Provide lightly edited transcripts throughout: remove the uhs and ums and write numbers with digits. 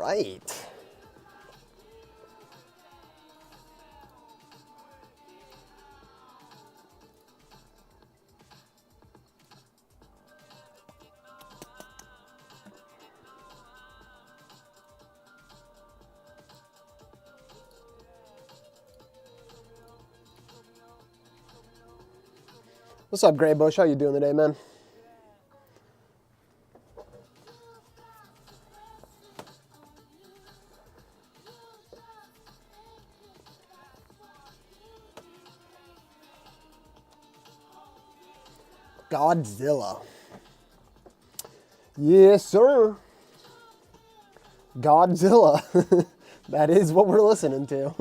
right. What's up, Gray Bush? How you doing today, man? Godzilla. Yes, sir. Godzilla. That is what we're listening to.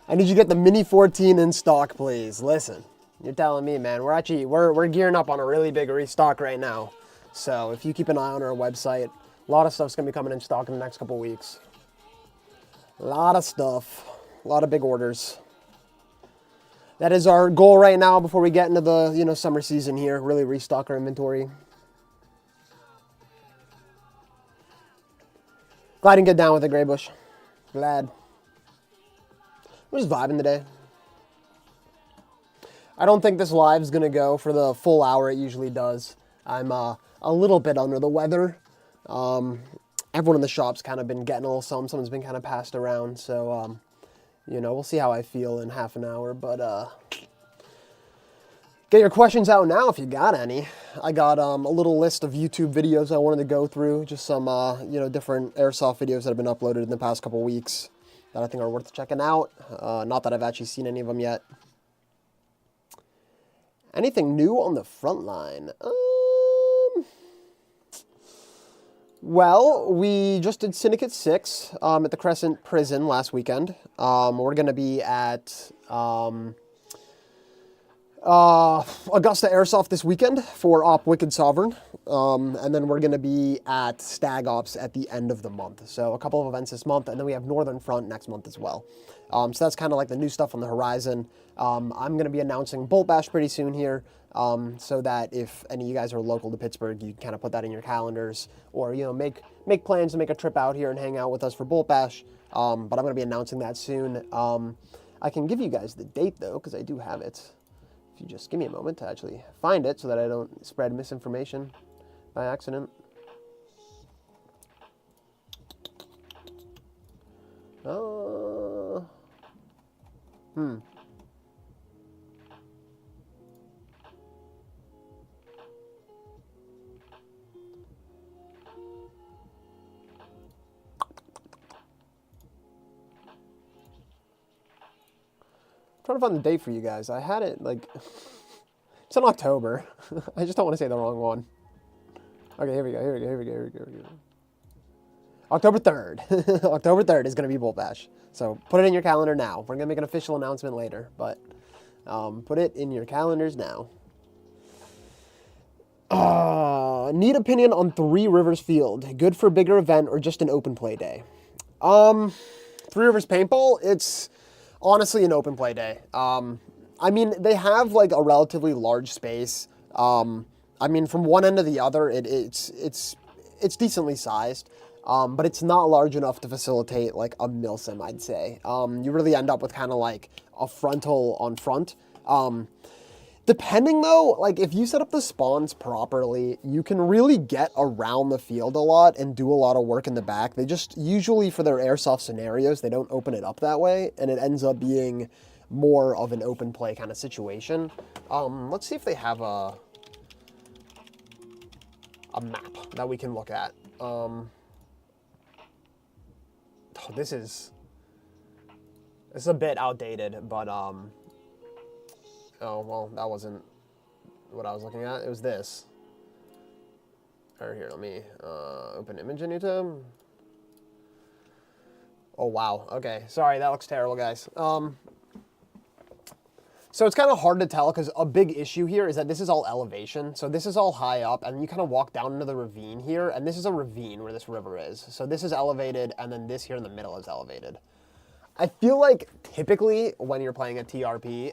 I need you to get the Mini 14 in stock, please. Listen, you're telling me, man. We're gearing up on a really big restock right now. So if you keep an eye on our website, a lot of stuff's gonna be coming in stock in the next couple weeks. A lot of stuff, a lot of big orders. That is our goal right now before we get into the summer season here. Really restock our inventory. Glad I didn't get down with it, Gray Bush. Glad. I'm just vibing today. I don't think this live's going to go for the full hour it usually does. I'm a little bit under the weather. Everyone in the shop's kind of been getting a little something. Someone's been kind of passed around. So, we'll see how I feel in half an hour. But get your questions out now if you got any. I got a little list of YouTube videos I wanted to go through. Just some, different Airsoft videos that have been uploaded in the past couple weeks that I think are worth checking out. Not that I've actually seen any of them yet. Anything new on the front line? Well, we just did Syndicate 6 at the Crescent Prison last weekend. We're going to be at Augusta Airsoft this weekend for Op Wicked Sovereign. And then we're going to be at Stag Ops at the end of the month. So a couple of events this month, and then we have Northern Front next month as well. So that's kind of like the new stuff on the horizon. I'm going to be announcing Bolt Bash pretty soon here, so that if any of you guys are local to Pittsburgh, you kind of put that in your calendars, or make plans to make a trip out here and hang out with us for Bolt Bash. But I'm going to be announcing that soon. I can give you guys the date though, because I do have it. If you just give me a moment to actually find it so that I don't spread misinformation by accident. Trying to find the date for you guys. I had it it's in October. I just don't want to say the wrong one. Okay, here we go. October 3rd. October 3rd is going to be Bolt Bash. So put it in your calendar now. We're going to make an official announcement later, but put it in your calendars now. Need opinion on Three Rivers Field. Good for bigger event or just an open play day? Three Rivers Paintball, it's honestly an open play day. I mean, they have like a relatively large space. I mean, from one end to the other, it's decently sized, but it's not large enough to facilitate like a milsim, I'd say. You really end up with kind of like a frontal on front. Depending though, like if you set up the spawns properly, you can really get around the field a lot and do a lot of work in the back. They just, usually for their airsoft scenarios, they don't open it up that way, and it ends up being more of an open play kind of situation. Let's see if they have a map that we can look at. This is a bit outdated, but oh, well, that wasn't what I was looking at. It was this. Or here, let me open image in YouTube. Oh, wow. Okay, sorry, that looks terrible, guys. So it's kind of hard to tell because a big issue here is that this is all elevation. So this is all high up, and you kind of walk down into the ravine here, and this is a ravine where this river is. So this is elevated, and then this here in the middle is elevated. I feel like typically when you're playing a TRP,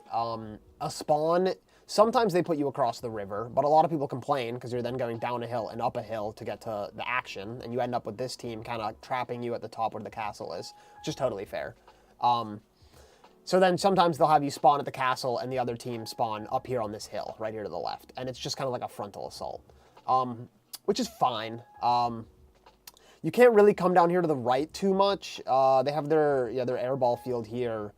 a spawn Sometimes they put you across the river, but a lot of people complain because you're then going down a hill and up a hill to get to the action, and you end up with this team kind of trapping you at the top where the castle is, which is totally fair. So then sometimes they'll have you spawn at the castle and the other team spawn up here on this hill, right here to the left, and it's just kind of like a frontal assault, which is fine. You can't really come down here to the right too much. They have their airball field here.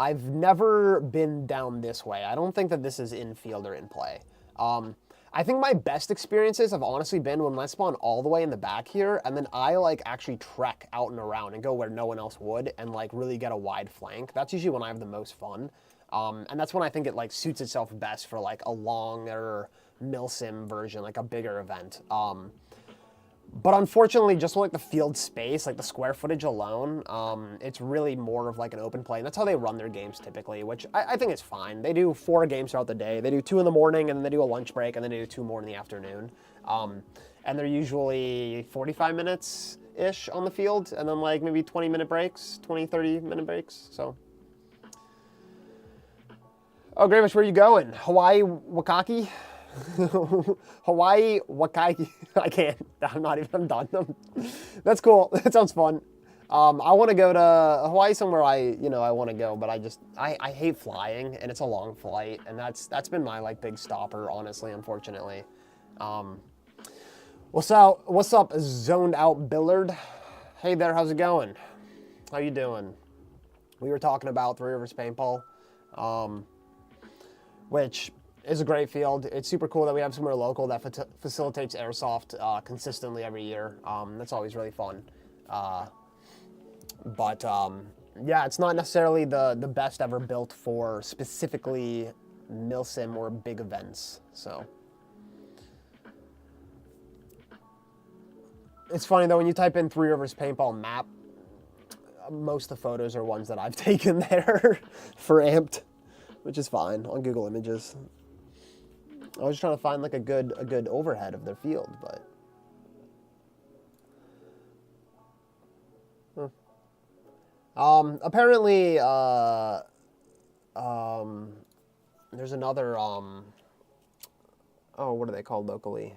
I've never been down this way. I don't think that this is in field or in play. I think my best experiences have honestly been when I spawn all the way in the back here, and then I like actually trek out and around and go where no one else would and like really get a wide flank. That's usually when I have the most fun. And that's when I think it like suits itself best for like a longer milsim version, like a bigger event. But unfortunately, just like the field space, like the square footage alone, it's really more of like an open play. And that's how they run their games typically, which I think is fine. They do 4 games throughout the day. They do 2 in the morning, and then they do a lunch break, and then they do 2 more in the afternoon. And they're usually 45 minutes-ish on the field, and then like maybe 20-minute breaks, 20, 30-minute breaks, so. Oh, Gravish, where are you going? Hawaii, Wakaki? Hawaii, Waikiki. I can't. I'm done. That's cool. That sounds fun. I want to go to Hawaii somewhere I want to go, but I hate flying, and it's a long flight, and that's been my like big stopper, honestly, unfortunately. What's up, zoned out Billard? Hey there, how's it going? How you doing? We were talking about Three Rivers Paintball, which is a great field. It's super cool that we have somewhere local that facilitates Airsoft consistently every year. That's always really fun. But yeah, it's not necessarily the best ever built for specifically milsim or big events. So it's funny though, when you type in Three Rivers Paintball map, most of the photos are ones that I've taken there for Amped, which is fine on Google Images. I was just trying to find like a good overhead of their field, but apparently there's another oh, what are they called locally?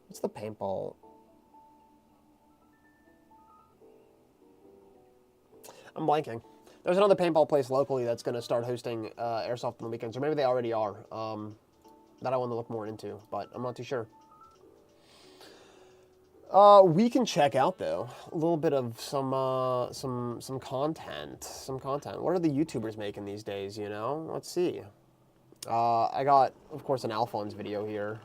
What's the paintball? I'm blanking. There's another paintball place locally that's going to start hosting Airsoft on the weekends, or maybe they already are, that I want to look more into, but I'm not too sure. We can check out, though, a little bit of some content. What are the YouTubers making these days, you know? Let's see. I got, of course, an Alphonse video here.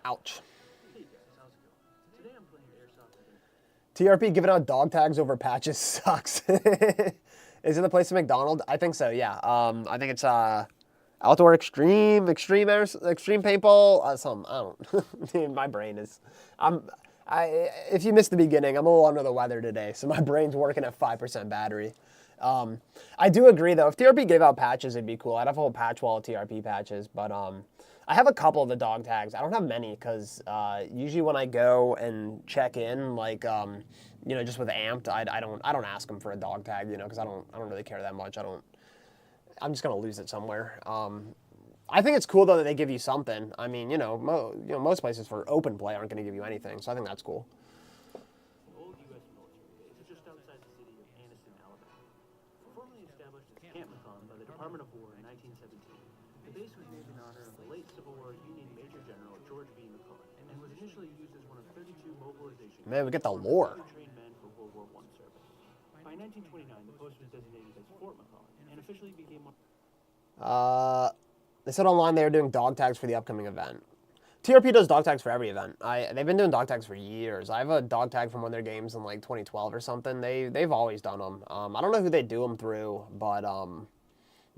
Ouch. TRP giving out dog tags over patches sucks. Is it the place at McDonald's? I think so, yeah. I think it's outdoor extreme paintball, something. I don't. My brain is. If you missed the beginning, I'm a little under the weather today, so my brain's working at 5% battery. I do agree though. If TRP gave out patches, it'd be cool. I'd have a whole patch wall of TRP patches, but I have a couple of the dog tags. I don't have many because usually when I go and check in, like just with Amped, I don't ask them for a dog tag, because I don't really care that much. I'm just gonna lose it somewhere. I think it's cool though that they give you something. I mean, most places for open play aren't gonna give you anything, so I think that's cool. Old U.S. military base is just outside the city of Anniston, Alabama. Formally established as Camp McClellan by the Department of War in 1917. The base was named in honor of the late Civil War Union Major General George B. McClellan, and was initially used as one of 32 mobilization. Man, we get the lore. Trained men for World War I service. By 1929, the post was designated as Fort McClellan, and officially became one. They said online they were doing dog tags for the upcoming event. TRP does dog tags for every event. They've been doing dog tags for years. I have a dog tag from one of their games in like 2012 or something. They've always done them. I don't know who they do them through, but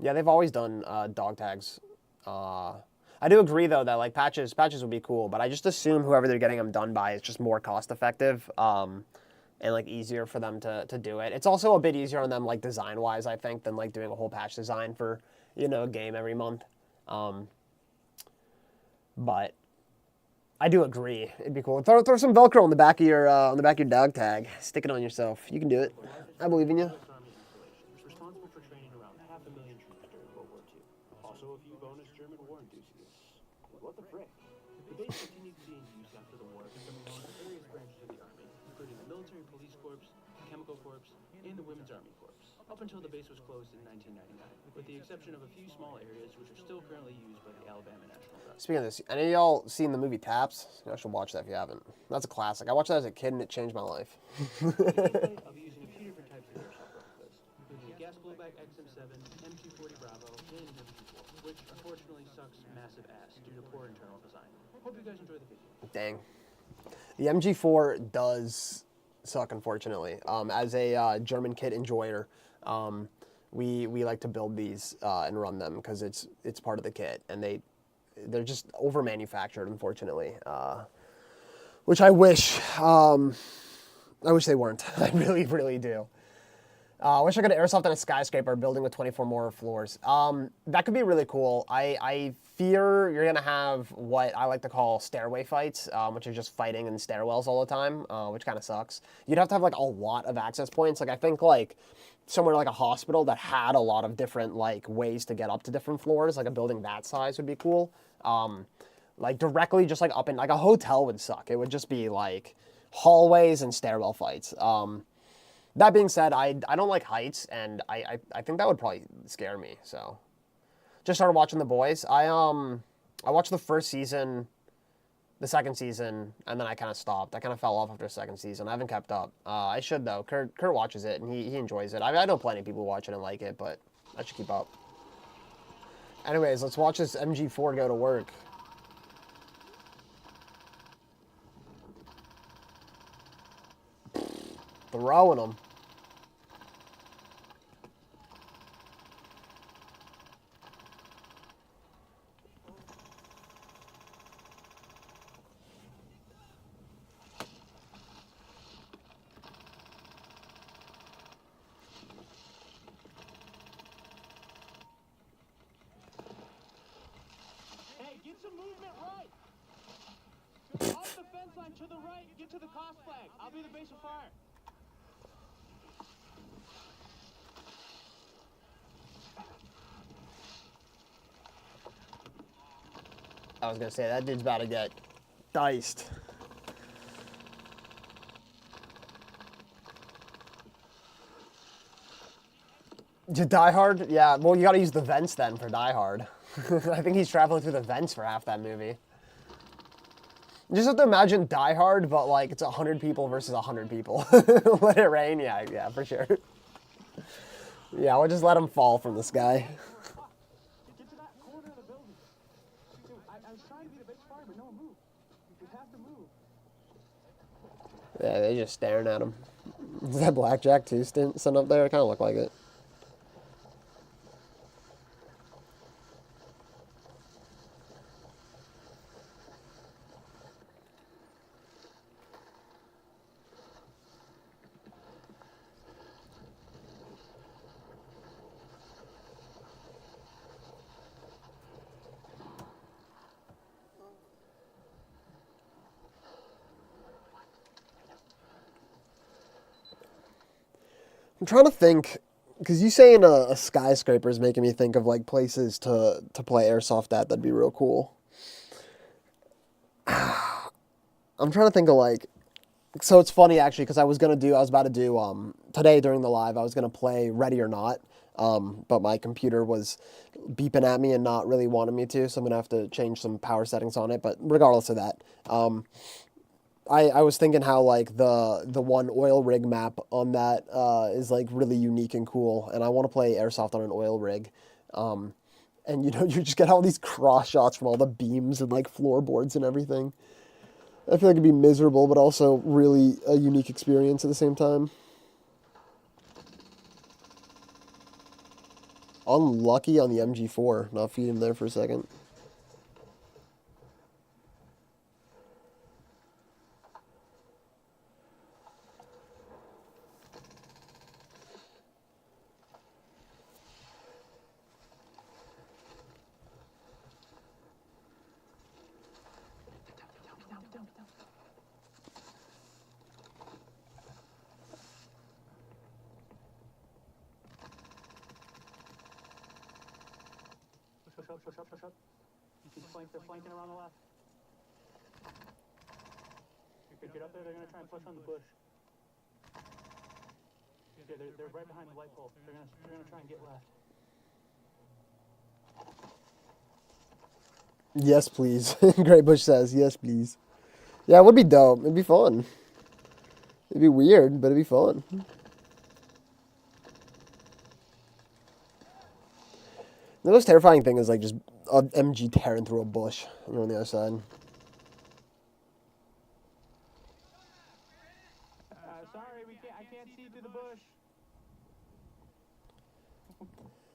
yeah, they've always done dog tags. I do agree though that like patches would be cool, but I just assume whoever they're getting them done by is just more cost effective. and like easier for them to do it. It's also a bit easier on them like design wise, I think, than like doing a whole patch design for, you know, a game every month. But I do agree. It'd be cool. Throw some Velcro on the back of your dog tag. Stick it on yourself. You can do it. I believe in you. U.S. Army installations, responsible for training around 500,000 troops during World War II. Also a few bonus German war enthusiasts. What the frick? The base continued to be in use after the war, becoming home to various branches of the Army, including the Military Police Corps, the Chemical Corps, and the Women's Army Corps, up until the base was closed in 1999, with the exception of a few small areas which are still currently used by the Alabama National Guard. Speaking of this, any of y'all seen the movie Taps? I should watch that if you haven't. That's a classic. I watched that as a kid and it changed my life. I'll be using a few different types of airsoft replicas, including a gas blowback XM7, M240 Bravo, and an M24, which unfortunately sucks massive ass due to poor internal design. Hope you guys enjoy the video. Dang. The MG4 does suck, unfortunately. As a German kit enjoyer, we like to build these and run them because it's part of the kit, and they're just over manufactured, unfortunately. Which I wish they weren't. I really, really do. I wish I could airsoft on a skyscraper building with 24 more floors. That could be really cool. I fear you're going to have what I like to call stairway fights, which are just fighting in stairwells all the time, which kind of sucks. You'd have to have like a lot of access points. Like I think like somewhere like a hospital that had a lot of different like ways to get up to different floors, like a building that size would be cool. Like directly just like up in like a hotel would suck. It would just be like hallways and stairwell fights. That being said, I don't like heights, and I think that would probably scare me. So, just started watching The Boys. I watched the first season, the second season, and then I kind of stopped. I kind of fell off after the second season. I haven't kept up. I should though. Kurt watches it, and he enjoys it. I know plenty of people watch it and like it, but I should keep up. Anyways, let's watch this MG4 go to work. Throwing them. Hey, get some movement right! Off the fence line to the right, get to the cost flag. I'll be the base of fire. I was gonna say that dude's about to get diced. To Die Hard? Yeah, well, you gotta use the vents then for Die Hard. I think he's traveling through the vents for half that movie. You just have to imagine Die Hard, but like it's 100 people versus 100 people. Let it rain? Yeah, for sure. Yeah, we'll just let him fall from the sky. Get to that corner of the building. Dude, I was trying to be the base of fire, but no one moved. You have to move. Yeah, they're just staring at him. Is that Blackjack too sitting up there? It kind of looked like it. I'm trying to think, because you saying a skyscraper is making me think of like places to play airsoft at. That'd be real cool. I'm trying to think of like, so it's funny actually because I was about to do today during the live I was gonna play Ready or Not, but my computer was beeping at me and not really wanting me to, so I'm gonna have to change some power settings on it. But regardless of that, I was thinking how like the one oil rig map on that is like really unique and cool, and I want to play airsoft on an oil rig, and you know you just get all these cross shots from all the beams and like floorboards and everything. I feel like it'd be miserable, but also really a unique experience at the same time. Unlucky on the MG4, not feeding there for a second. up, push up, push up. They're flanking around the left. You could get up there, they're gonna try and push on the bush. Yeah, they're right behind the light pole. They're gonna try and get left. Yes, please. Great Bush says, yes, please. Yeah, it would be dope. It'd be fun. It'd be weird, but it'd be fun. The most terrifying thing is like just an MG tearing through a bush on the other side. Sorry, I can't see through the bush.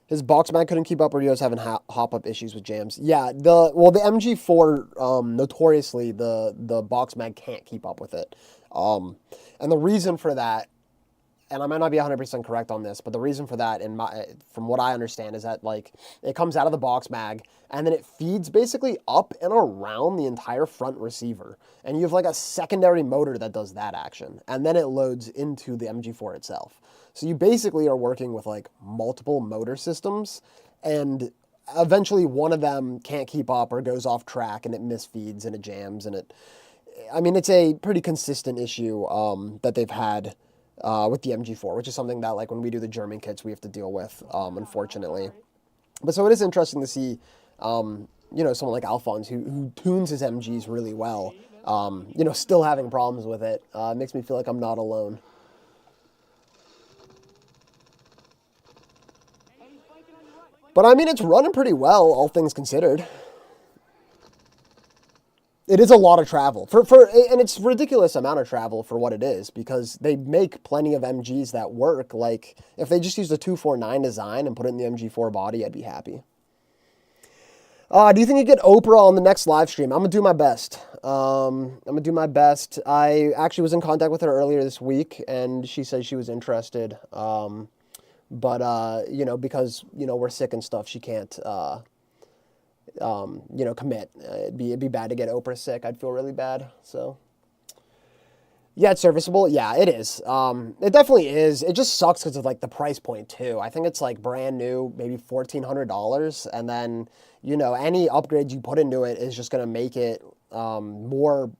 His box mag couldn't keep up, or he was having hop-up issues with jams. Yeah, the MG4 notoriously the box mag can't keep up with it, and the reason for that, and I might not be 100% correct on this, but the reason for that, from what I understand, is that like it comes out of the box mag and then it feeds basically up and around the entire front receiver, and you have like a secondary motor that does that action, and then it loads into the MG4 itself. So you basically are working with like multiple motor systems, and eventually one of them can't keep up or goes off track and it misfeeds and it jams, and it's a pretty consistent issue that they've had with the MG4, which is something that like when we do the German kits we have to deal with, unfortunately. But so it is interesting to see, someone like Alphonse who tunes his MGs really well, still having problems with it. It makes me feel like I'm not alone. But I mean, it's running pretty well, all things considered. It is a lot of travel and it's ridiculous amount of travel for what it is, because they make plenty of MGs that work. Like if they just used a 249 design and put it in the MG4 body, I'd be happy. Do you think you get Oprah on the next live stream? I'm gonna do my best. I actually was in contact with her earlier this week, and she said she was interested. But because we're sick and stuff, she can't commit. It'd be bad to get Oprah sick. I'd feel really bad. So yeah, it's serviceable. Yeah, it is. It definitely is. It just sucks because of like the price point too. I think it's like brand new, maybe $1,400, and then any upgrades you put into it is just gonna make it more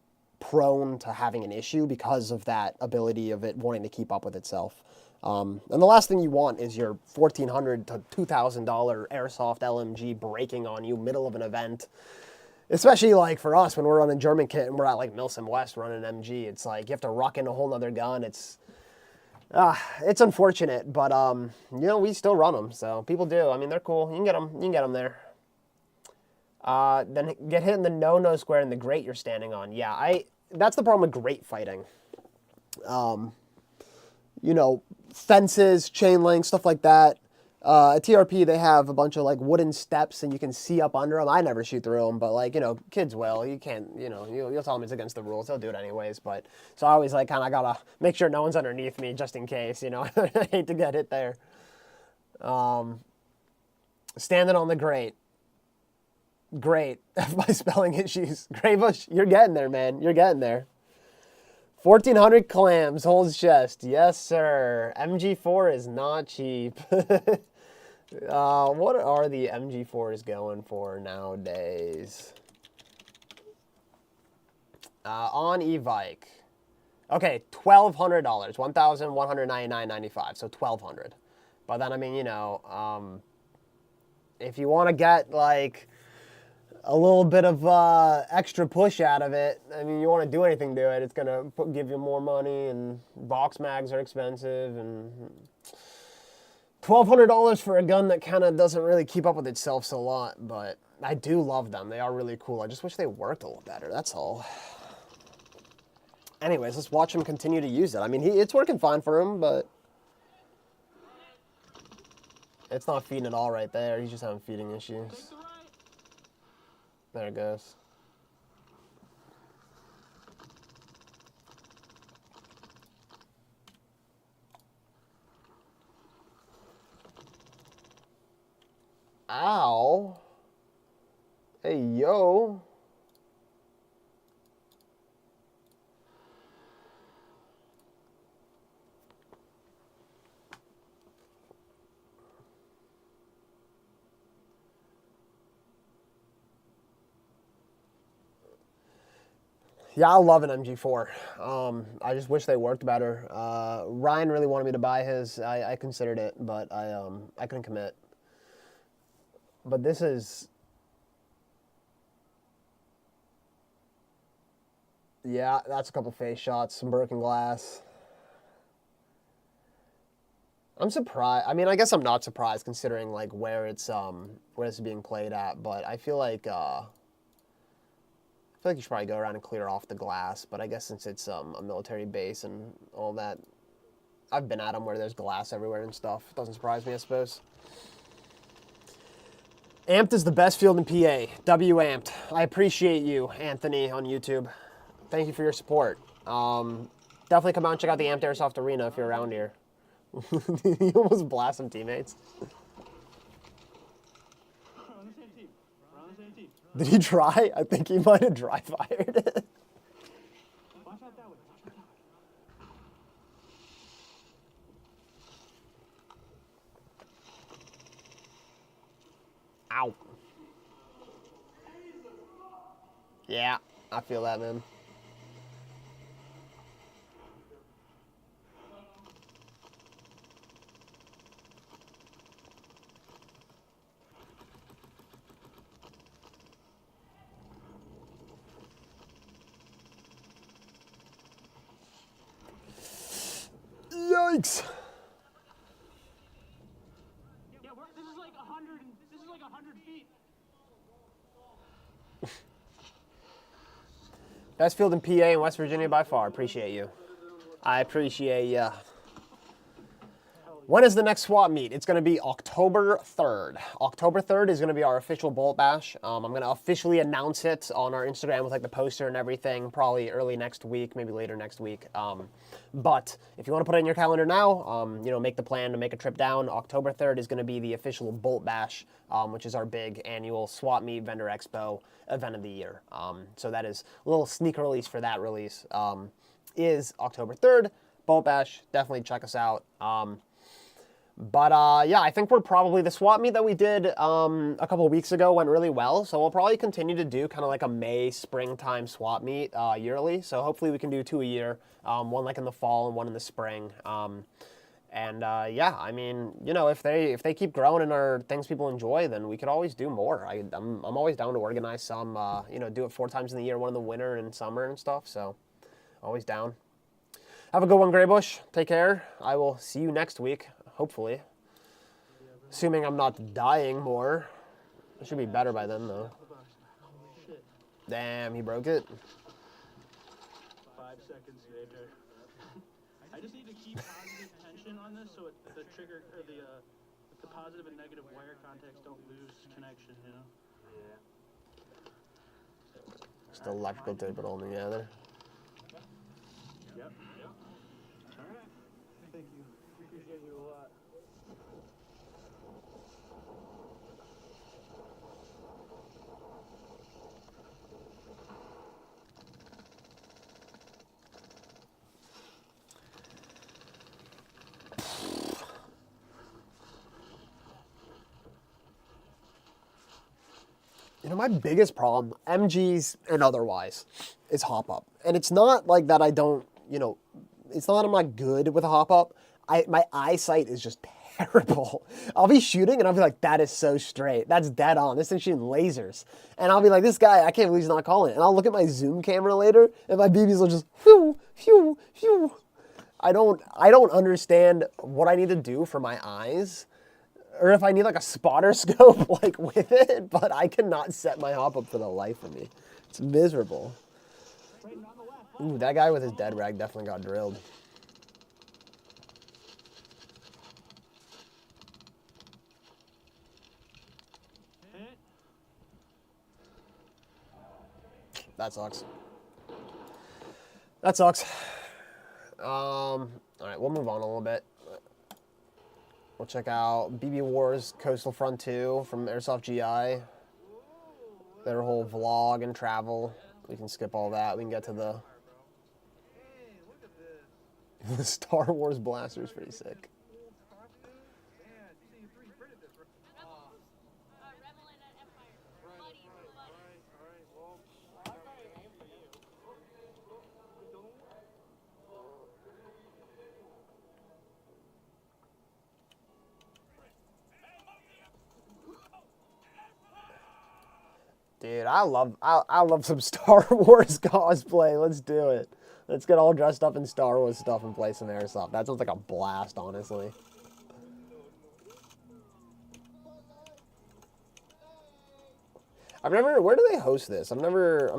prone to having an issue because of that ability of it wanting to keep up with itself. And the last thing you want is your $1,400 to $2,000 Airsoft LMG breaking on you middle of an event. Especially like for us when we're running German kit and we're at like Milsim West running MG. It's like you have to ruck in a whole nother gun. It's unfortunate, but we still run them. So people do. I mean, they're cool. You can get them there. Then get hit in the no square in the grate you're standing on. Yeah, that's the problem with grate fighting. Fences, chain link, stuff like that. At TRP, they have a bunch of like wooden steps and you can see up under them. I never shoot through them, but like, kids will. You can't, you'll tell them it's against the rules. They'll do it anyways. But so I always like kind of gotta make sure no one's underneath me just in case, I hate to get hit there. Standing on the grate. Great. My spelling issues. Graybush, you're getting there, man. You're getting there. 1,400 clams, holds chest. Yes, sir. MG4 is not cheap. What are the MG4s going for nowadays? On e-Vike. Okay, $1,200. $1,199.95. So $1,200. But then, I mean, if you want to get like a little bit of extra push out of it, I mean, you want to do anything to it, it's going to give you more money, and box mags are expensive, and $1,200 for a gun that kind of doesn't really keep up with itself a lot, but I do love them. They are really cool. I just wish they worked a little better, that's all. Anyways, let's watch him continue to use it. I mean, it's working fine for him, but it's not feeding at all right there. He's just having feeding issues. There it goes. Ow. Hey, yo. Yeah, I love an MG4. I just wish they worked better. Ryan really wanted me to buy his. I considered it, but I couldn't commit. But this is, yeah, that's a couple face shots, some broken glass. I'm surprised. I mean, I guess I'm not surprised considering like where it's being played at, but I feel like you should probably go around and clear off the glass, but I guess since it's a military base and all that, I've been at them where there's glass everywhere and stuff. It doesn't surprise me, I suppose. Amped is the best field in PA. W Amped. I appreciate you, Anthony, on YouTube. Thank you for your support. Definitely come out and check out the Amped Airsoft Arena if you're around here. You almost blast some teammates. We're on the same team. We're on the same team. Did he try? I think he might have dry fired. Watch out that way. Watch out that way. Ow. Yeah, I feel that, man. Yikes. Yeah, this is like 100. This is like 100 feet. Best field in PA and West Virginia by far. Appreciate you. I appreciate ya. When is the next swap meet? It's going to be October 3rd. October 3rd is going to be our official Bolt Bash. I'm going to officially announce it on our Instagram with like the poster and everything, probably early next week, maybe later next week. But if you want to put it in your calendar now, make the plan to make a trip down. October 3rd is going to be the official Bolt Bash, which is our big annual swap meet vendor expo event of the year. So that is a little sneak release for that release. Is October 3rd, Bolt Bash. Definitely check us out. But yeah, I think we're probably, the swap meet that we did a couple weeks ago went really well. So we'll probably continue to do kind of like a May springtime swap meet yearly. So hopefully we can do 2 a year, one like in the fall and one in the spring. Yeah, I mean, if they keep growing and are things people enjoy, then we could always do more. I'm always down to organize some, do it 4 times in the year, one in the winter and summer and stuff. So always down. Have a good one, Graybush. Take care. I will see you next week. Hopefully. Assuming I'm not dying more. It should be better by then, though. Damn, he broke it. 5 seconds later. I just need to keep positive tension on this so the trigger, or the positive and negative wire contacts don't lose connection, Yeah. Just electrical tape it all together. Yep. All right. Thank you. Appreciate you a lot. My biggest problem, MGs and otherwise, is hop up. And it's not like that I don't, it's not that I'm not good with a hop up. My eyesight is just terrible. I'll be shooting and I'll be like, that is so straight. That's dead on. This thing's shooting lasers. And I'll be like, this guy, I can't believe he's not calling it. And I'll look at my zoom camera later and my BBs will just, phew, phew, phew. I don't understand what I need to do for my eyes. Or if I need like a spotter scope like with it, but I cannot set my hop up for the life of me. It's miserable. Ooh, that guy with his dead rag definitely got drilled. That sucks. That sucks. All right, we'll move on a little bit. We'll check out BB Wars Coastal Front 2 from Airsoft GI. Their whole vlog and travel. We can skip all that. We can get to the Star Wars blaster's pretty sick. Dude, I love some Star Wars cosplay. Let's do it. Let's get all dressed up in Star Wars stuff and play some Airsoft. That sounds like a blast, honestly. Where do they host this? I'm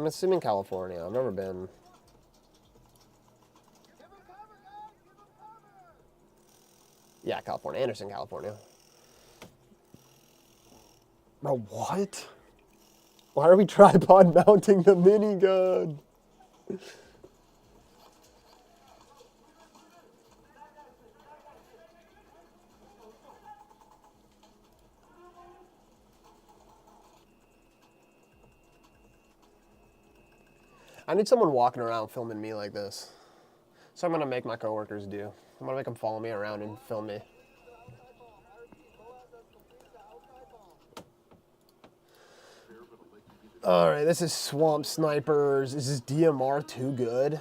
assuming California. I've never been. Yeah, California. Anderson, California. Bro, what? Why are we tripod mounting the minigun? I need someone walking around filming me like this. So I'm going to make my coworkers do. I'm going to make them follow me around and film me. Alright, this is Swamp Snipers. Is this DMR too good?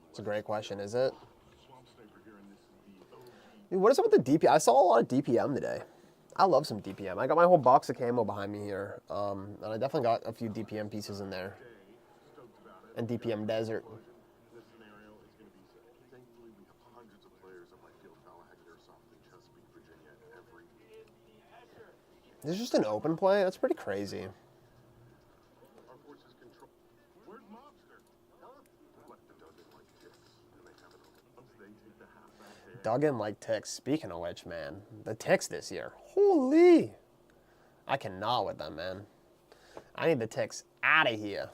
It's a great question, is it? Dude, what is up with the DPM? I saw a lot of DPM today. I love some DPM. I got my whole box of camo behind me here. And I definitely got a few DPM pieces in there. And DPM Desert. This is just an open play? That's pretty crazy. Dug in like ticks. Speaking of which, man, the ticks this year. Holy! I cannot with them, man. I need the ticks out of here.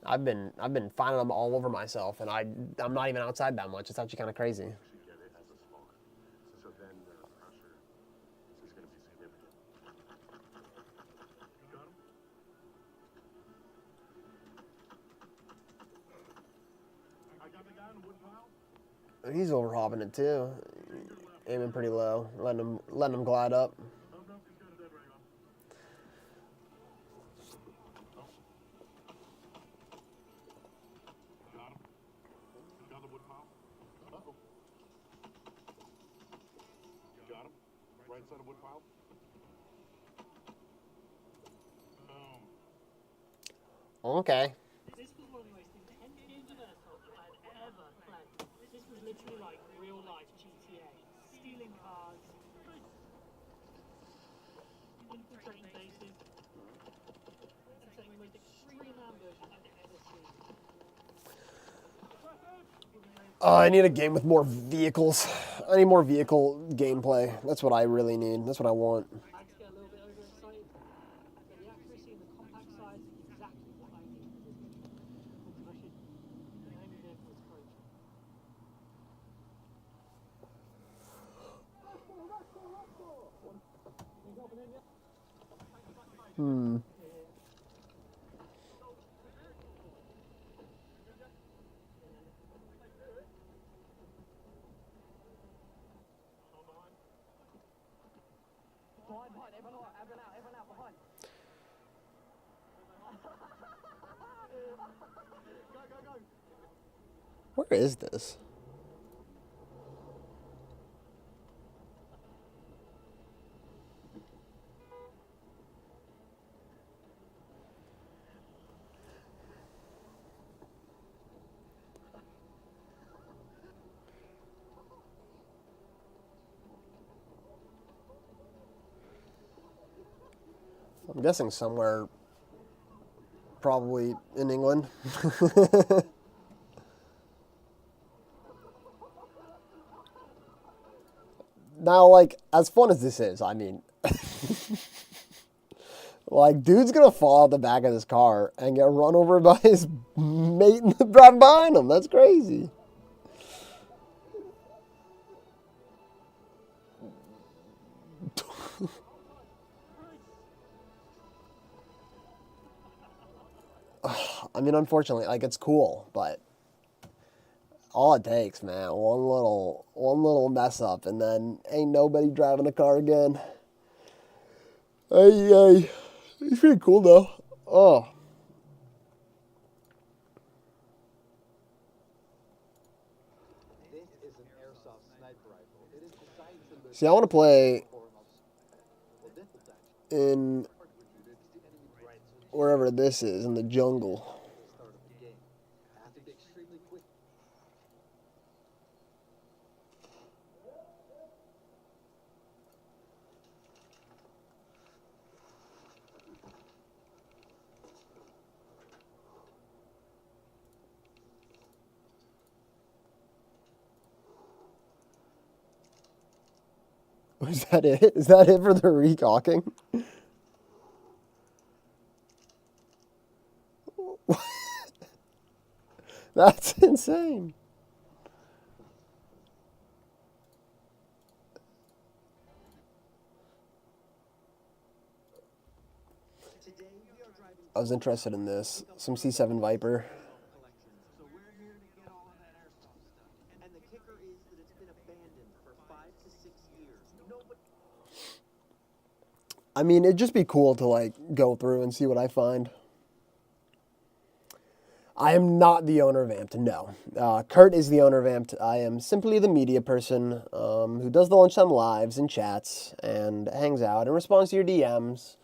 I've been finding them all over myself, and I'm not even outside that much. It's actually kind of crazy. He's overhopping it too, aiming pretty low, letting him glide up. Okay. This was one of the most intense games of Airsoft that I'd ever played. This was literally like real life GTA. Stealing cars, infiltrating bases, and setting the most extreme ambush I've ever seen. I need a game with more vehicles. I need more vehicle gameplay. That's what I really need. That's what I want. I just get a little bit overexcited. But the accuracy and the compact size is exactly what I need. Progression. The enemy vehicle is approaching. Behind, everyone out, behind. Go. Where is this? I'm guessing somewhere, probably in England. Now, like, as fun as this is, I mean, like, dude's gonna fall out the back of this car and get run over by his mate in the drive behind him. That's crazy. I mean, unfortunately, like, it's cool, but all it takes, man, one little mess up, and then ain't nobody driving a car again. Hey, it's pretty cool though. Oh, This is an airsoft sniper rifle. It is designed to look see, I want to play. foremost. Well, in wherever this is, in the jungle. Start of the game. I have to be extremely quick. Is that it? Is that it for the recocking? That's insane. Today we are driving I was interested in this. Some C7 Viper. collections. So we're here to get all of that airsoft stuff. And the kicker is that it's been abandoned for 5 to 6 years. Nobody I mean, it'd just be cool to like go through and see what I find. I am not the owner of Amped, no. Kurt is the owner of Amped. I am simply the media person who does the lunchtime lives and chats and hangs out and responds to your DMs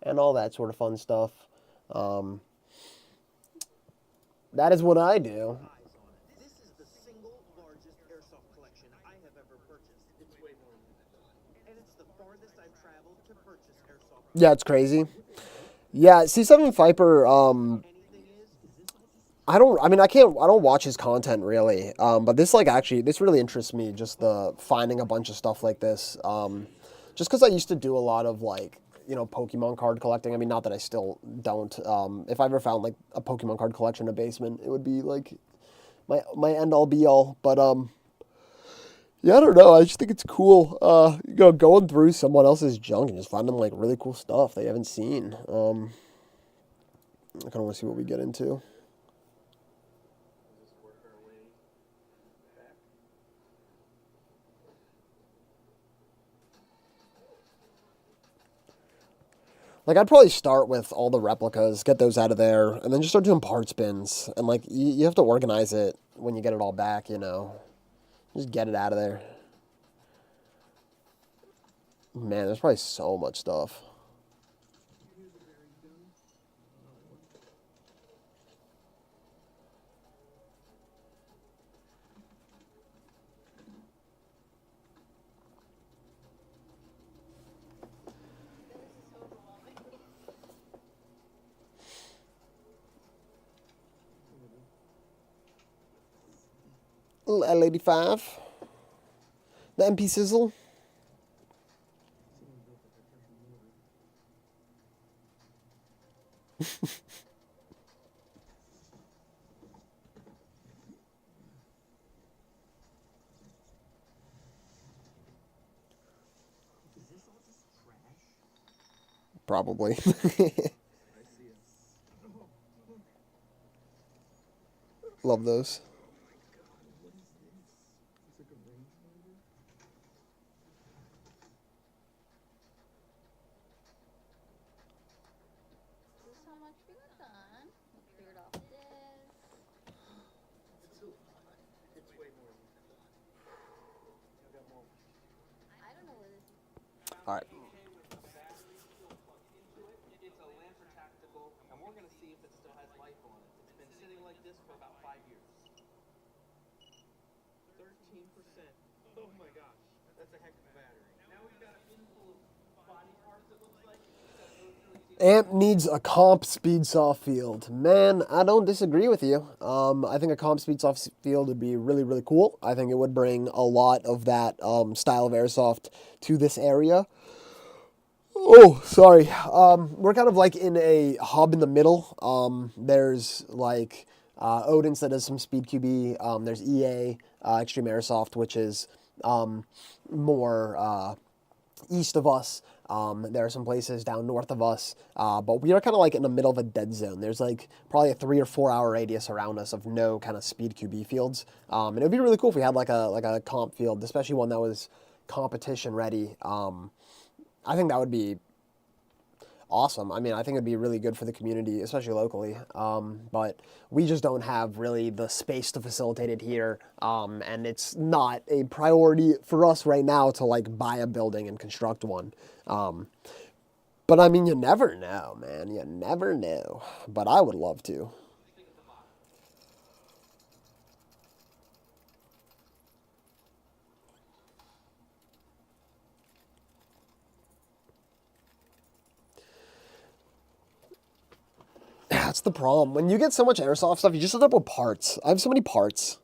and all that sort of fun stuff. That is what I do. eyes on it. This is the single largest airsoft collection I have ever purchased. It's way more than that. And it's the farthest I've traveled to purchase airsoft. Yeah, it's crazy. Yeah, C7 Viper, Anything is I don't watch his content really. But this this really interests me, just the finding a bunch of stuff like this. Just because I used to do a lot of like, Pokemon card collecting. I mean, not that I still don't. If I ever found like a Pokemon card collection in a basement, it would be like my end all be all. But yeah, I don't know. I just think it's cool. Going through someone else's junk and just finding like really cool stuff they haven't seen. I kind of want to see what we get into. Like, I'd probably start with all the replicas, get those out of there, and then just start doing parts bins. And, like, you have to organize it when you get it all back, Just get it out of there. Man, there's probably so much stuff. Little L85. The MP Sizzle. Probably. Love those. This is how much we got done. We cleared off this. I don't know where this is. All right. It's a Lancer Tactical, and we're going to see if it still has life on it. It's been sitting like this for about 5 years. 13%. Oh my gosh, that's a heck of a battery. Now we've got a handful of body parts, it looks like. Amp needs a comp speed soft field. Man, I don't disagree with you. I think a comp speed soft field would be really, really cool. I think it would bring a lot of that style of airsoft to this area. Oh, sorry. We're kind of like in a hub in the middle. There's like Odin's that does some speed QB. There's EA, Extreme Airsoft, which is more east of us. There are some places down north of us, but we are kind of like in the middle of a dead zone. There's like probably a 3 or 4 hour radius around us of no kind of speed QB fields. And it would be really cool if we had like a comp field, especially one that was competition ready. I think that would be awesome. I mean, I think it'd be really good for the community, especially locally. But we just don't have really the space to facilitate it here. And it's not a priority for us right now to like buy a building and construct one. But I mean, you never know, man. You never know. But I would love to. That's the problem. When you get so much airsoft stuff, you just end up with parts. I have so many parts.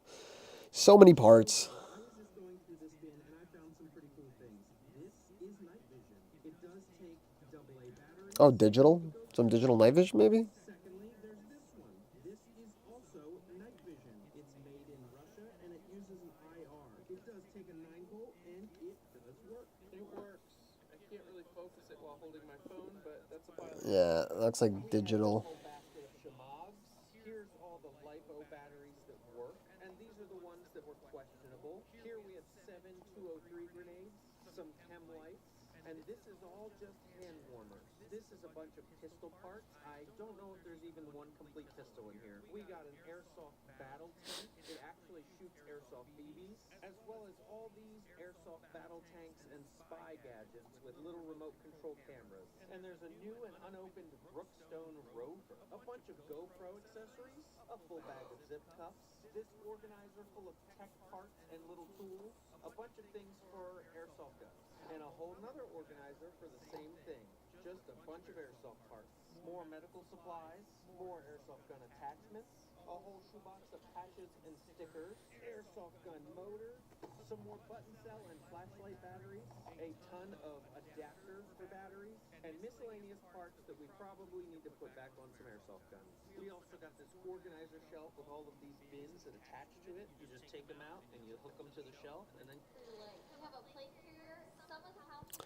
So many parts. I was just going through this bin and I found some pretty cool things. This is night vision. It does take AA batteries. Oh, digital? Some digital night vision, maybe? Secondly, there's this one. This is also night vision. It's made in Russia and it uses an IR. It does take a 9-volt and it does work. It works. I can't really focus it while holding my phone, but that's about it. Yeah, looks like digital. Whole basket of Shamags. Here's all the LiPo batteries that work, and these are the ones that were questionable. Here we have 7 203 grenades, some chem lights, and this is all just hand warmers. This is a bunch of pistol parts. I don't know if there's even one complete pistol in here. We got an airsoft battle tank. It actually shoots airsoft BBs, as well as all these airsoft battle tanks and spy gadgets with little remote control cameras. And there's a new and unopened Brookstone Rover, a bunch of GoPro accessories, a full bag of zip cuffs, this organizer full of tech parts and little tools, a bunch of things for airsoft guns, and a whole nother organizer for the same thing. Just a bunch of airsoft parts, more medical supplies, more airsoft gun attachments, a whole shoebox of patches and stickers, airsoft gun motors, some more button cell and flashlight batteries, a ton of adapters for batteries, and miscellaneous parts that we probably need to put back on some airsoft guns. We also got this organizer shelf with all of these bins that attach to it. You just take them out and you hook them to the shelf, and then We have a plate carrier. Some of the houses,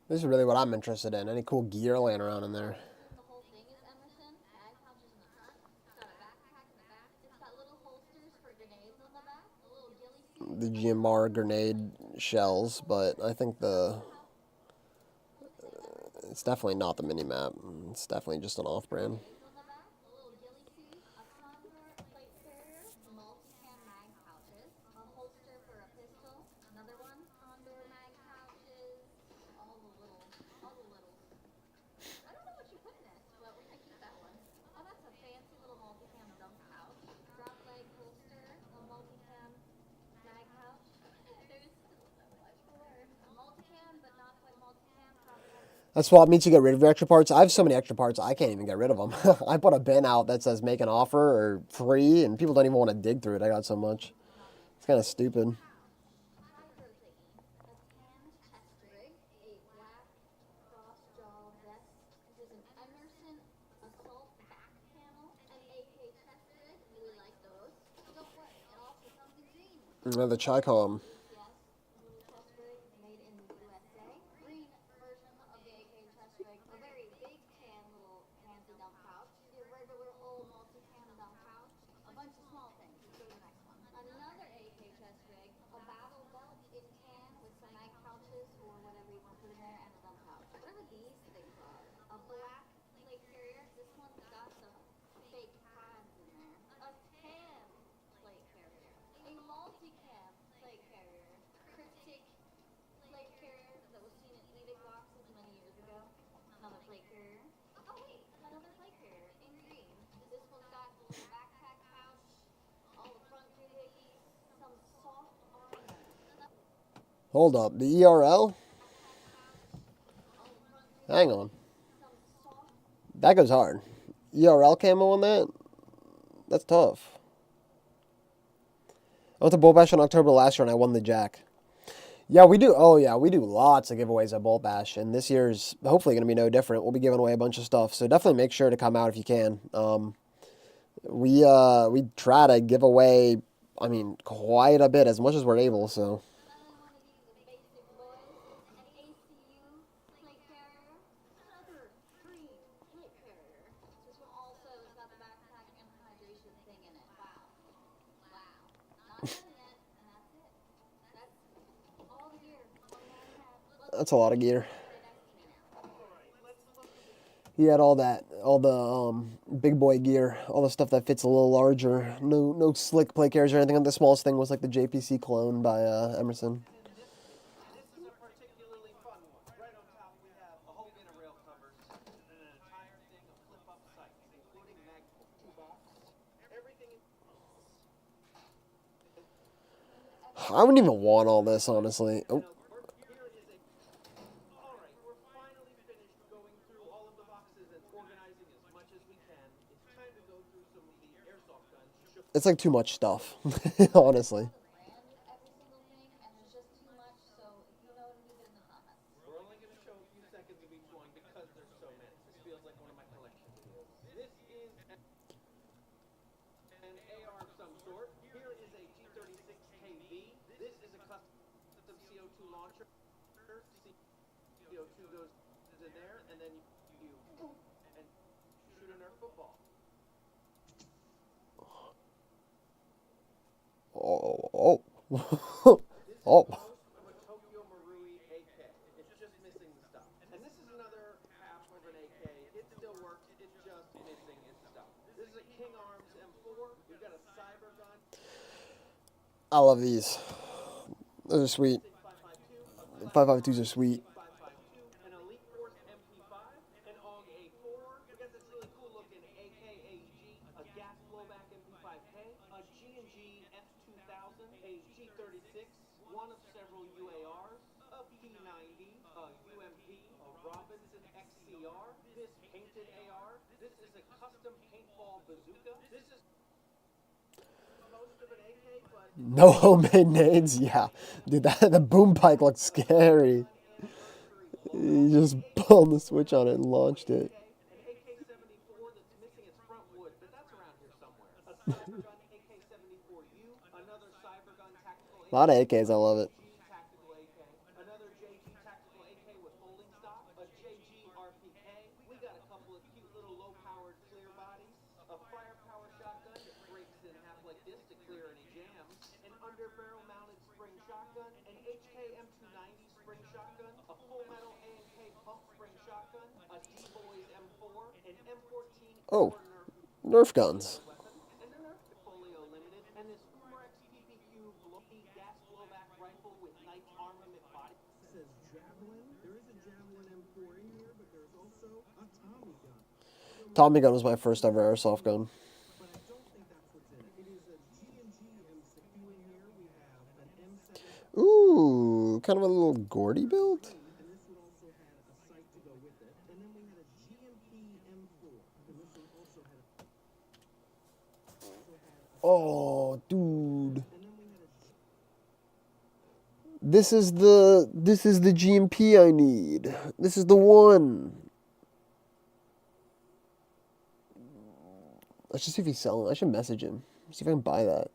This is really what I'm interested in. Any cool gear laying around in there? the whole thing is Emerson. Mag pouches in the front. It's got a backpack in the back. It's got little holsters for grenades on the back. A little ghillie suit. The GMR grenade shells, but I think it's definitely not the mini map. It's definitely just an off-brand. On the back, a little ghillie suit, a condor plate carrier, multi-cam mag pouches, a holster for a pistol, another one, condor mag pouches, all the littles. I don't know what you put in this, but we're gonna keep that one. Oh, that's a fancy little multi-cam dump pouch, drop leg holster, a multi-cam mag pouch. There's still so much more. A multi-cam, but not quite multi-cam, drop leg. At swap meets, you get rid of your extra parts. I have so many extra parts, I can't even get rid of them. I put a bin out that says make an offer or free, and people don't even want to dig through it. I got so much. It's kind of stupid. Hyper thingy, a tanned chest rig, a black cross jaw vest. There's an Emerson assault back panel, an AK chest rig. Really like those. Don't worry, it also comes in green. The Chicom. Yes, little chest rig made in the USA. Green version of the AK chest rig. A very big tan little fancy dump pouch. The regular old multi-cam dump pouch. A bunch of small things. Let's go to the next one. Another AK chest rig. A battle belt in tan with some mag pouches or whatever you want to put in there and a dump pouch. Whatever these things are. A black plate carrier. This one's got some fake pads in there. A tan plate carrier. A multi-cam plate carrier. Cryptic plate carrier that was seen in edict boxes many years ago. Another plate carrier. Oh wait, another plate carrier in green. This one's got a little backpack pouch, all the front doohickeys, some soft armor, Hold up. The ERL? Hang on. some soft That goes hard. ERL camo on that? That's tough. I went to Bull Bash in October last year and I won the Jack. Yeah, we do. Oh, yeah, we do lots of giveaways at Bull Bash, and this year's hopefully going to be no different. We'll be giving away a bunch of stuff, so definitely make sure to come out if you can. We try to give away, I mean, quite a bit, as much as we're able, so. another one of these basic boys, an ACU plate carrier, another green plate carrier. This one also has got the backpack and hydration thing in it. Wow. Not done yet, and that's it. That's all the gear. That's a lot of gear. He had all the big boy gear, all the stuff that fits a little larger. No slick plate carriers or anything. The smallest thing was like the JPC clone by Emerson. This is a particularly fun one. Right on top we have a whole bin of rail covers. box. Everything is I wouldn't even want all this, honestly. Oh, here is a. All right, we're finally finished going through all of the boxes and organizing as much as we can. It's time to go through some of the airsoft guns. it's like too much stuff, honestly. Land every single thing, and there's just too much. So if you know, leave it in the comments. We're only going to show a few seconds of each one because there's so many. This feels like one of my collection videos. This is an AR of some sort. Here is a G36KB. This is a custom CO2 launcher. CO2 goes in there, and then you and shoot a Nerf football. Oh, This is oh. the most of a Tokyo Marui AK. It's just missing the stuff. And this is another half of an AK. It still works. It's just missing its stuff. This is a King Arms M4. We've got a cyber gun. I love these. Those are sweet. 552. 5.52s are sweet. 552. An Elite Force MP5. An AUG A4. We got this really cool looking AK-AG. A gas blowback MP5K. A G&G F2000. A G36. One of several UARs. A P90. A UMP. A Robinson XCR. This painted AR. This is a custom paintball bazooka. This is most of an AK, but No homemade nades? Yeah. Dude, the boom pike looked scary. You just pulled the switch on it and launched it. an AK-74 that's missing its front wood, but that's around here somewhere. A Cybergun AK-74U, another Cybergun Tactical A lot of AKs, I love it. Tactical AK, another JG Tactical AK with folding stock, a JG RPK. We got a couple of cute little low-powered clear bodies, a firepower shotgun that breaks in half like this to clear any jams, an under-barrel mounted spring shotgun, an HK M290 spring shotgun, a full metal A&K pump spring shotgun, a D-Boys M4, an M14 Oh. Nerf Nerf guns. weapon, and a Nerf Folio Limited, and this Umarex PPQ gas blowback rifle with night armament body. Says Javelin. There is a Javelin M4 in here, but there's also a Tommy gun. Tommy gun was my first ever airsoft gun. But I don't think that's what's in it. It is a G&G M62 in here. We have an M7, Ooh, kind of a little Gordy build. and this one also had a sight to go with it. And then we had a GMP M4, and this one also had a. Oh, dude. And then we had a. This is the GMP I need. This is the one. I should see if he's selling. I should message him. See if I can buy that.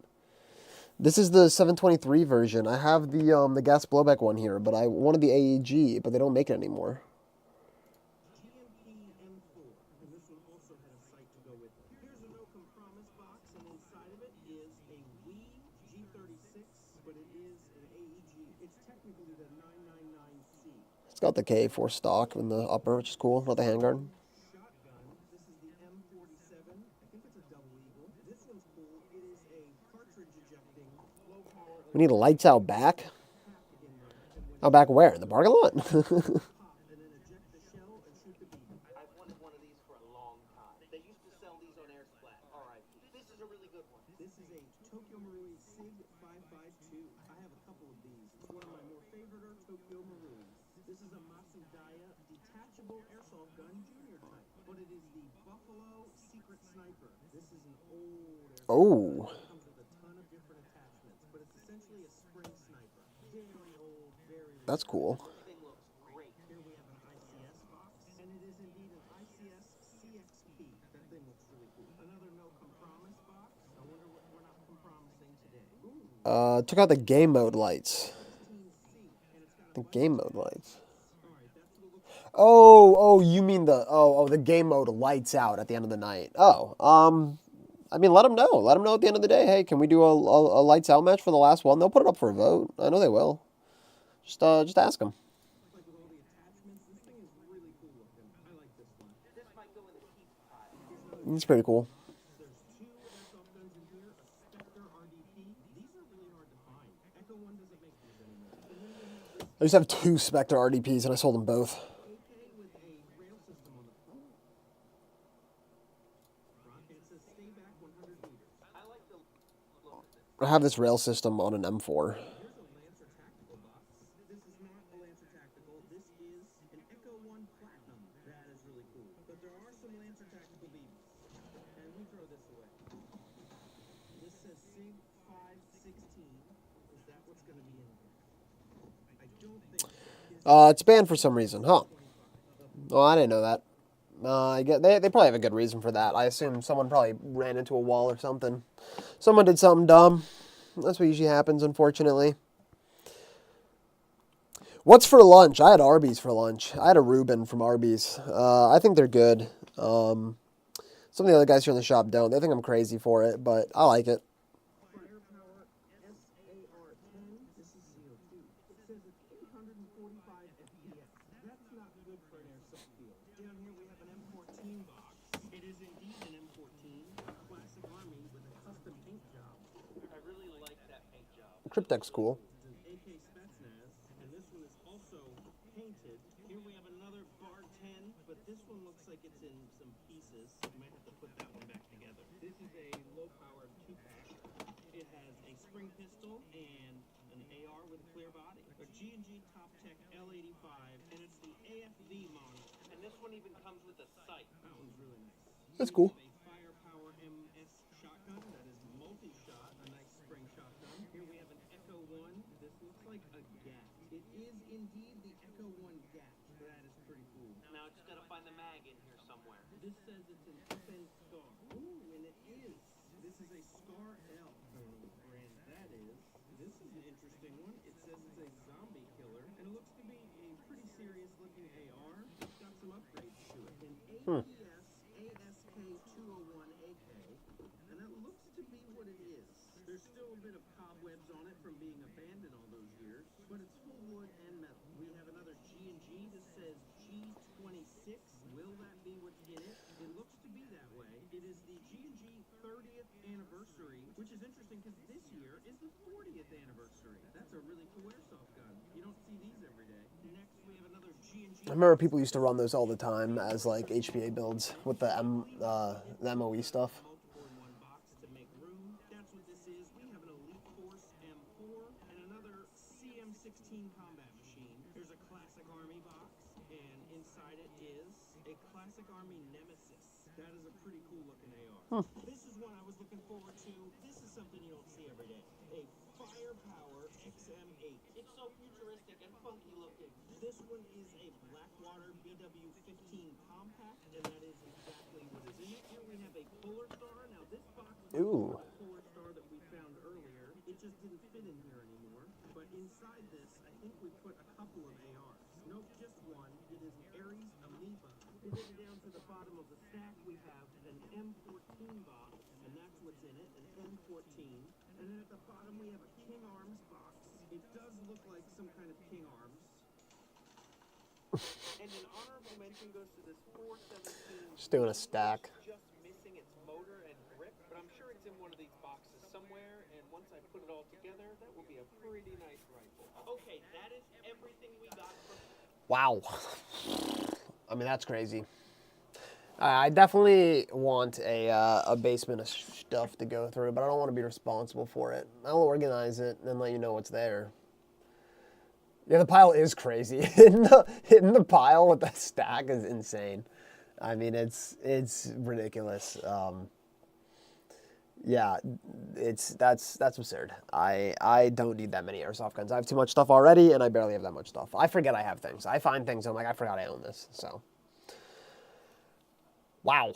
This is the 723 version. I have the gas blowback one here, but I wanted the AEG, but they don't make it anymore. GMP M4, and this one also had a sight to go with it. Here's a no compromise box, and inside of it is a Wii G36, but it is an AEG. It's technically the 999C. It's got the K4 stock in the upper, which is cool, not the handguard. Shotgun. This is the M47. I think it's a double eagle. This one's cool. It is a cartridge ejecting low power We need lights out back. pack in there. And when Out back where? In the parking lot? you pop and then eject the shell and shoot the bead. I've wanted one of these for a long time. They used to sell these on Airsplat. RIP. This is a really good one. This is a Tokyo Marui SIG 552. I have a couple of these. It's one of my more favorite Tokyo Maruis. This is a Matsudaya detachable airsoft gun junior type, but it is the Buffalo Secret Sniper. This is an old airsoft Oh. gun. It comes with a ton of different attachments, but it's essentially a spring sniper. Very old, very That's cool. Thing looks great. Here we have an ICS box, and it is indeed an ICS CXP. That thing looks really cool. Another no compromise box. I wonder what we're not compromising today. Ooh, Took out the game mode lights. 16C, and it's got The game mode lights. all right. That's what it looks like. Oh, you mean the game mode lights out at the end of the night. Oh, I mean, let them know. Let them know at the end of the day. Hey, can we do a lights out match for the last one? They'll put it up for a vote. I know they will. Just ask them. Like with all the attachments, this thing is really cool looking. I like this one. This might go in the keep pile. It's pretty cool. There's two airsoft guns in here, a Spectre RDP. These are really hard to find. Echo One doesn't make these anymore. And then we have this I used to have two Spectre RDPs and I sold them both. AK with a rail system on the front. It says stay have this rail system on an M4. Here's a Lancer Tactical box. This is not a Lancer Tactical. This is an Echo 1 Platinum. That is really cool. But there are some Lancer Tactical BBs. And we throw this away. This says SIG 516. Is that what's going to be in here? I don't think so. It's banned for some reason, huh? Oh, I didn't know that. I get they probably have a good reason for that. I assume someone probably ran into a wall or something. Someone did something dumb. That's what usually happens, unfortunately. What's for lunch? I had Arby's for lunch. I had a Reuben from Arby's. I think they're good. Some of the other guys here in the shop don't. They think I'm crazy for it, but I like it. Firepower SAR-10. This is CO2. It says it's 845 FPS. That's not good for an airsoft field. Down here we have an M14 box. It is indeed an M14, classic Army with a custom paint job. I really like that paint job. Cryptek's cool. It's an AK Spetsnaz, and this one is also painted. Here we have another Bar 10, but this one looks like it's in some pieces. We might have to put that one back together. This is a low-powered 2-pack. It has a spring pistol and an AR with a clear body. A G&G Top Tech L85, and it's the AFV model. And this one even comes with a sight. That one's really nice. That's cool. A Firepower MS shotgun that is multi-shot, a nice spring shotgun. Here we have an Echo 1. This looks like a GAT. It is indeed the Echo 1 GAT. That is pretty cool. Now I just gotta find the mag in here somewhere. This says it's an FN Scar. Ooh, and it is. This is a Scar L. I don't know what brand that is. This is an interesting one. It says it's a zombie killer, and it looks to be a pretty serious looking AR. It's got some upgrades to it. An APS ASK 201 AK, and that looks to be what it is. There's still a bit of cobwebs on it from being abandoned all those years, but it's full wood and metal. We have another G&G that says G26. Will that be what's in it? It looks to be that way. It is the G&G 30th anniversary, which is interesting because this year is the 40th anniversary. That's a really cool airsoft gun. You don't see these every day. Next, we have another G&G. I remember people used to run those all the time as like HPA builds with the MOE stuff. Multiple in one box to make room. That's what this is. We have an Elite Force M4 and another CM16 combat machine. There's a classic Army box, and inside it is a classic Army Nemesis. That is a pretty cool looking AR. This is one I was looking forward to. This is something you don't see every day. A Firepower XM8. It's so futuristic and funky looking. This one is a Blackwater BW15 compact, and that is exactly what is in it. Here we have a Polar Star. Now this box is Ooh. the Polar Star that we found earlier. It just didn't fit in here anymore. But inside this, I think we put a couple of ARs. Nope, just one. It is an Ares Amoeba. Getting down to the bottom of the stack, we have an M14 box, and that's what's in it, an M14. And then at the bottom, we have a King Arms box. It does look like some kind of King Arms. And an honorable mention goes to this 417. Just doing a stack. Just missing its motor and grip, but I'm sure it's in one of these boxes somewhere, and once I put it all together, that will be a pretty nice rifle. Okay, that is everything we got from... Wow. I mean, that's crazy. I definitely want a basement of stuff to go through, but I don't want to be responsible for it. I'll organize it and then let you know what's there. Yeah, the pile is crazy. Hitting the pile with the stack is insane. I mean, it's ridiculous. Yeah, that's absurd. I don't need that many airsoft guns. I have too much stuff already, and I barely have that much stuff. I forget I have things. I find things, and I'm like, I forgot I own this. So, wow.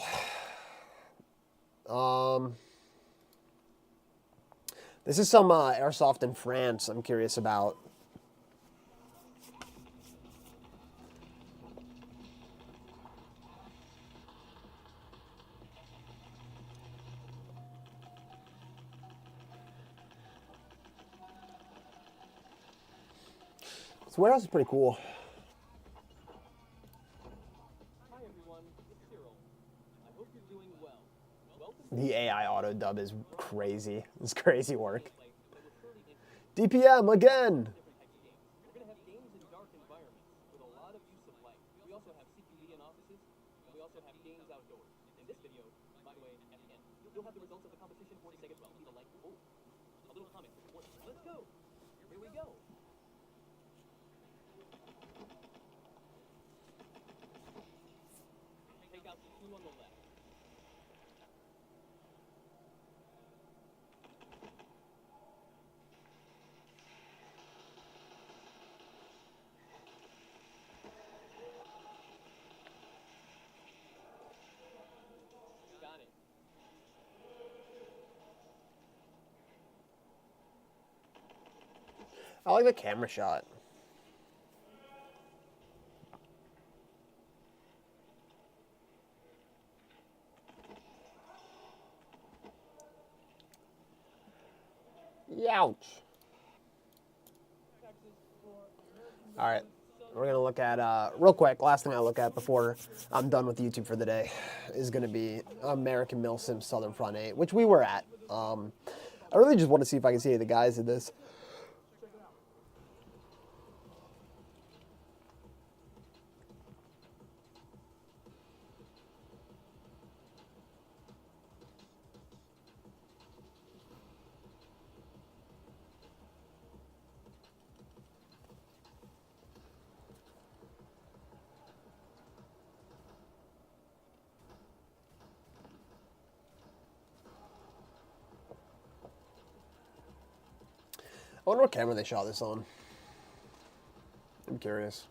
This is some airsoft in France I'm curious about. This warehouse is pretty cool. Hi everyone, it's Cyril. I hope you're doing well. Welcome The AI auto dub is crazy. It's crazy work. DPM again. We're going to have games in dark environments with a lot of use of light. We also have CQB in offices, and we also have games outdoors. In this video, by the way, at the end, you'll have the results of the competition 40 seconds. Well, the light. Oh, A little comic. Let's go. Here we go. Take out the two on the left. Got it. I like the camera shot. Youch. All right, we're gonna look at real quick. Last thing I look at before I'm done with YouTube for the day is gonna be American Milsim Southern Front 8, which we were at. I really just want to see if I can see any of the guys in this. I wonder what camera they shot this on. I'm curious.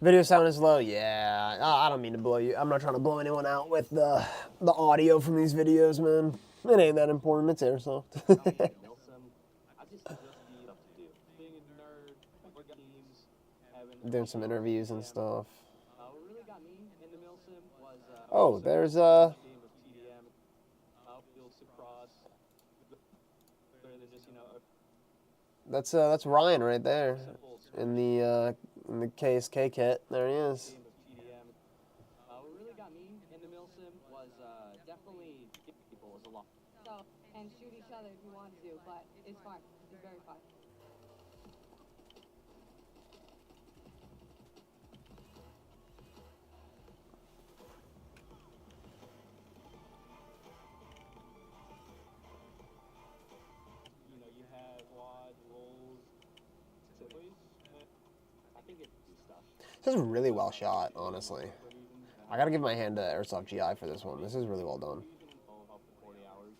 Video sound is low. Yeah, I don't mean to blow you. I'm not trying to blow anyone out with the audio from these videos, man. It ain't that important. It's Airsoft. Doing some interviews and stuff. What really got me into Milsim was Oh, there's game of TDM, outfields across. They're just, you know, that's Ryan right there in the KSK kit. There he is. game of TDM. What really got me into Milsim was definitely people was a lot. So, and shoot each other if you want to, but it's fun. It's very fun. You know, you have quad rolls, typically. I think it's stuff. This is really well shot, honestly. I gotta give my hand to Airsoft GI for this one. This is really well done. Up to 40 hours.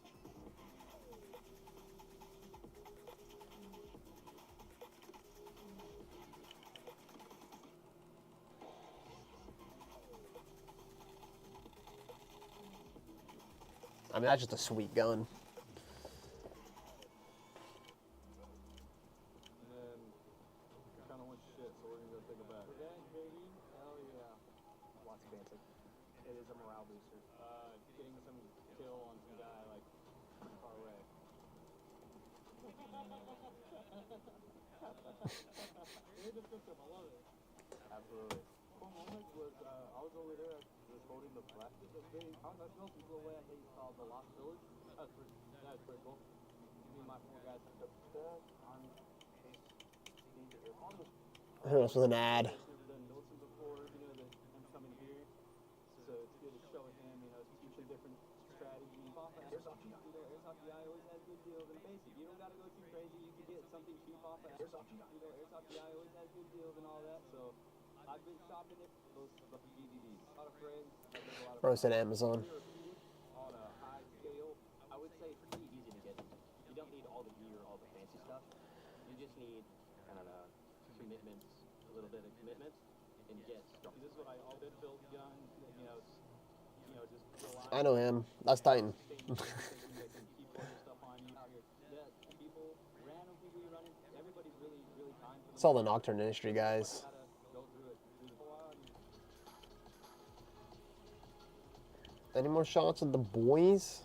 I mean, that's just a sweet gun. And then kind of went shit, so we're gonna go take a bath. Revenge, baby. Hell yeah. Lots of dancing. It is a morale booster. Getting some kill on some guy like far away. Very descriptive. I love it. Absolutely. One moment was I was over there just holding the flashes of big. I smelled some cool way. I think it's called the Lost Village. That's pretty cool. Me and my four guys took the back on Who else with an ad? never done Milton before, you know, that I'm coming here. So it's good to show him, you know, teach him different strategies. Airsoft GI always has good deals and basic. You don't gotta go too crazy. You can get something cheap off of Airsoft GI. You know, Airsoft GI always has good deals and all that. So I've been shopping it. Those DVDs. A lot of friends. I think a lot of Bro said Amazon. on a high scale. I would say it's pretty easy to get. You don't need all the gear, all the fancy stuff. You just need, I don't know, commitments, a little bit of commitment, and get started. This is what I all did build guns, you know, just rely I know him. That's Titan. It's all the Nocturne industry guys. Any more shots of the boys?